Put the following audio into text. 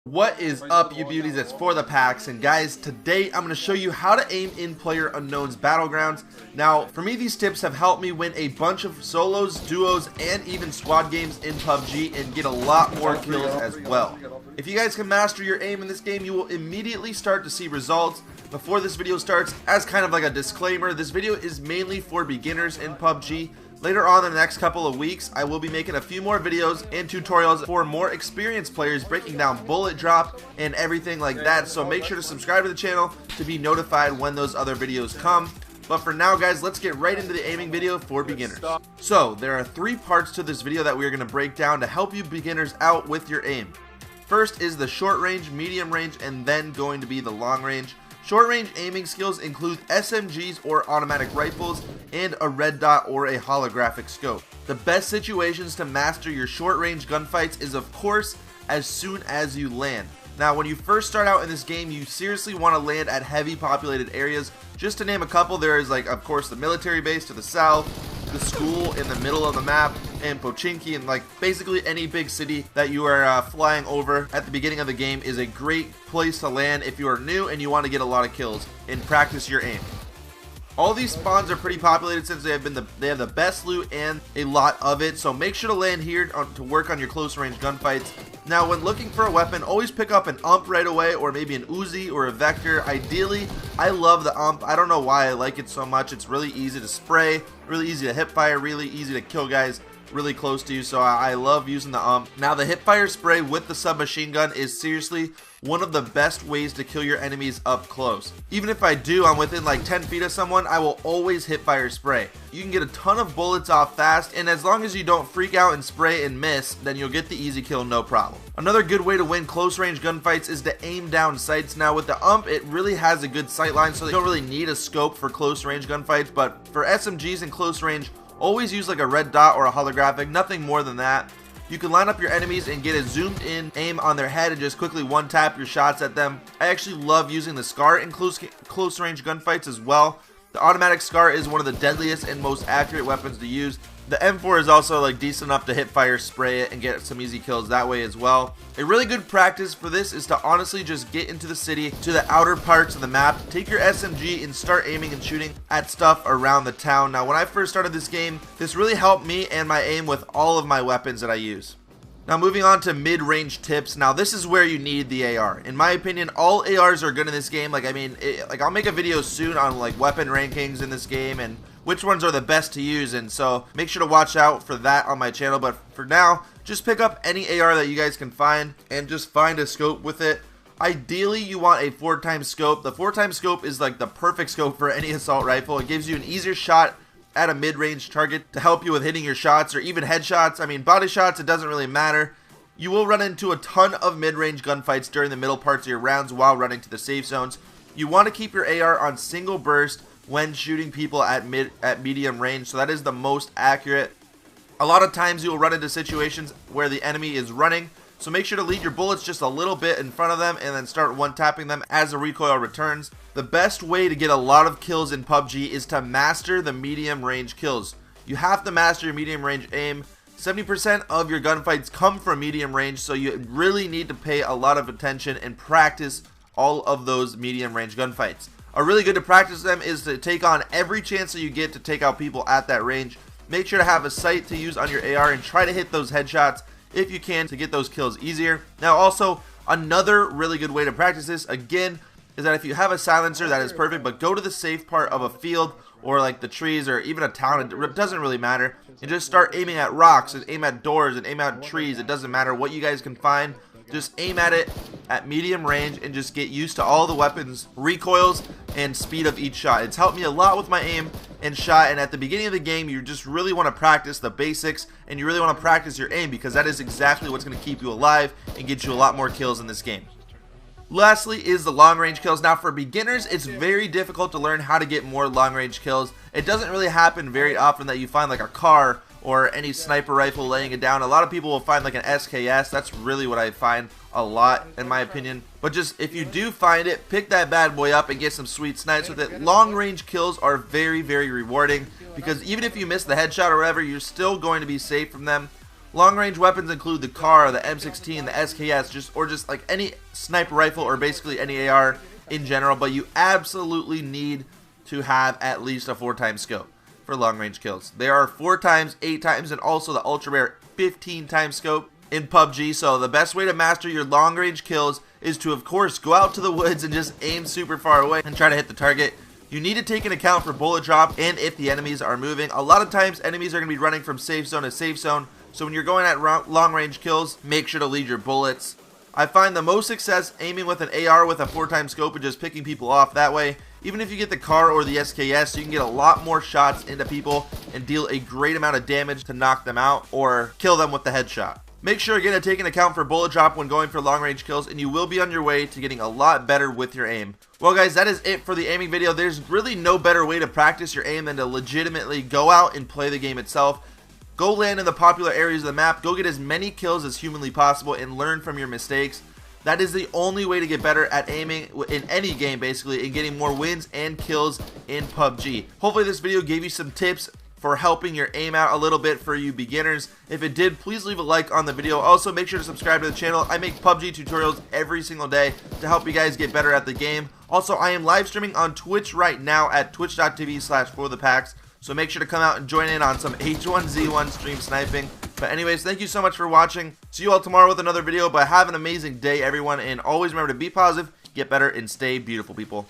What is up, you beauties? It's for the packs, and guys, today I'm going to show you how to aim in PlayerUnknown's Battlegrounds. Now, for me, these tips have helped me win a bunch of solos, duos, and even squad games in PUBG and get a lot more kills as well. If you guys can master your aim in this game, you will immediately start to see results. Before this video starts, as kind of like a disclaimer, this video is mainly for beginners in PUBG. Later on in the next couple of weeks, I will be making a few more videos and tutorials for more experienced players, breaking down bullet drop and everything like that. So make sure to subscribe to the channel to be notified when those other videos come. But for now, guys, let's get right into the aiming video for beginners. So there are 3 parts to this video that we're going to break down to help you beginners out with your aim. First is the short range, medium range, and then going to be the long range. Short range aiming skills include SMGs or automatic rifles and a red dot or a holographic scope. The best situations to master your short range gunfights is, of course, as soon as you land. Now, when you first start out in this game, you seriously want to land at heavy populated areas. Just to name a couple, there is, like, of course, the military base to the south, the school in the middle of the map, and Pochinki, and like basically any big city that you are flying over at the beginning of the game is a great place to land if you are new and you want to get a lot of kills and practice your aim. All these spawns are pretty populated since they have the best loot and a lot of it, so make sure to land here to work on your close range gunfights. Now, when looking for a weapon, always pick up an UMP right away, or maybe an Uzi or a Vector. Ideally, I love the UMP. I don't know why I like it so much. It's really easy to spray, really easy to hip fire, really easy to kill guys really close to you, so I love using the UMP. Now, the hip fire spray with the submachine gun is seriously one of the best ways to kill your enemies up close. Even if I'm within like 10 feet of someone, I will always hip fire spray. You can get a ton of bullets off fast, and as long as you don't freak out and spray and miss, then you'll get the easy kill no problem. Another good way to win close range gunfights is to aim down sights. Now, with the UMP, it really has a good sight line, so you don't really need a scope for close range gunfights, but for SMGs in close range, always use like a red dot or a holographic, nothing more than that. You can line up your enemies and get a zoomed in aim on their head and just quickly one tap your shots at them. I actually love using the SCAR in close range gunfights as well. The automatic SCAR is one of the deadliest and most accurate weapons to use. The M4 is also like decent enough to hip fire spray it and get some easy kills that way as well. A really good practice for this is to honestly just get into the city, to the outer parts of the map, take your SMG and start aiming and shooting at stuff around the town. Now, when I first started this game, this really helped me and my aim with all of my weapons that I use. Now, moving on to mid-range tips. Now, this is where you need the AR. In my opinion, all ARs are good in this game. I'll make a video soon on like weapon rankings in this game and which ones are the best to use, and so make sure to watch out for that on my channel. But for now, just pick up any AR that you guys can find and just find a scope with it. Ideally, you want a 4x scope. The 4x scope is like the perfect scope for any assault rifle. It gives you an easier shot at a mid-range target to help you with hitting your shots or even headshots. I mean, body shots, it doesn't really matter. You will run into a ton of mid-range gunfights during the middle parts of your rounds while running to the safe zones. You want to keep your AR on single burst when shooting people at medium range, so that is the most accurate. A lot of times you will run into situations where the enemy is running, so make sure to lead your bullets just a little bit in front of them and then start one-tapping them as the recoil returns. The best way to get a lot of kills in PUBG is to master the medium range kills. You have to master your medium range aim. 70% of your gunfights come from medium range, so you really need to pay a lot of attention and practice all of those medium range gunfights. A really good to practice them is to take on every chance that you get to take out people at that range. Make sure to have a sight to use on your AR and try to hit those headshots if you can to get those kills easier. Now, also, another really good way to practice this, again, is that if you have a silencer, that is perfect, but go to the safe part of a field or like the trees or even a town, it doesn't really matter, and just start aiming at rocks and aim at doors and aim at trees. It doesn't matter what you guys can find. Just aim at it at medium range and just get used to all the weapons, recoils, and speed of each shot. It's helped me a lot with my aim and shot, and at the beginning of the game, you just really want to practice the basics, and you really want to practice your aim because that is exactly what's going to keep you alive and get you a lot more kills in this game. Lastly is the long range kills. Now, for beginners, it's very difficult to learn how to get more long range kills. It doesn't really happen very often that you find like a car or any sniper rifle laying it down. A lot of people will find like an SKS. That's really what I find a lot, in my opinion. But just if you do find it, pick that bad boy up and get some sweet snipes with it. Long range kills are very, very rewarding because even if you miss the headshot or whatever, you're still going to be safe from them. Long range weapons include the CAR, the M16, the SKS, just like any sniper rifle or basically any AR in general, but you absolutely need to have at least a 4x scope for long range kills. There are 4x, 8x, and also the ultra rare 15x scope in PUBG. So the best way to master your long range kills is to, of course, go out to the woods and just aim super far away and try to hit the target. You need to take into account for bullet drop and if the enemies are moving. A lot of times enemies are going to be running from safe zone to safe zone, so when you're going at long range kills, make sure to lead your bullets. I find the most success aiming with an AR with a 4x scope and just picking people off that way. Even if you get the CAR or the SKS, you can get a lot more shots into people and deal a great amount of damage to knock them out or kill them with the headshot. Make sure again to take into account for bullet drop when going for long range kills, and you will be on your way to getting a lot better with your aim. Well guys, that is it for the aiming video. There's really no better way to practice your aim than to legitimately go out and play the game itself. Go land in the popular areas of the map, go get as many kills as humanly possible, and learn from your mistakes. That is the only way to get better at aiming in any game, basically, and getting more wins and kills in PUBG. Hopefully this video gave you some tips for helping your aim out a little bit for you beginners. If it did, please leave a like on the video. Also, make sure to subscribe to the channel. I make PUBG tutorials every single day to help you guys get better at the game. Also, I am live streaming on Twitch right now at twitch.tv/forthepacks. So make sure to come out and join in on some H1Z1 stream sniping. But anyways, thank you so much for watching. See you all tomorrow with another video. But have an amazing day, everyone. And always remember to be positive, get better, and stay beautiful, people.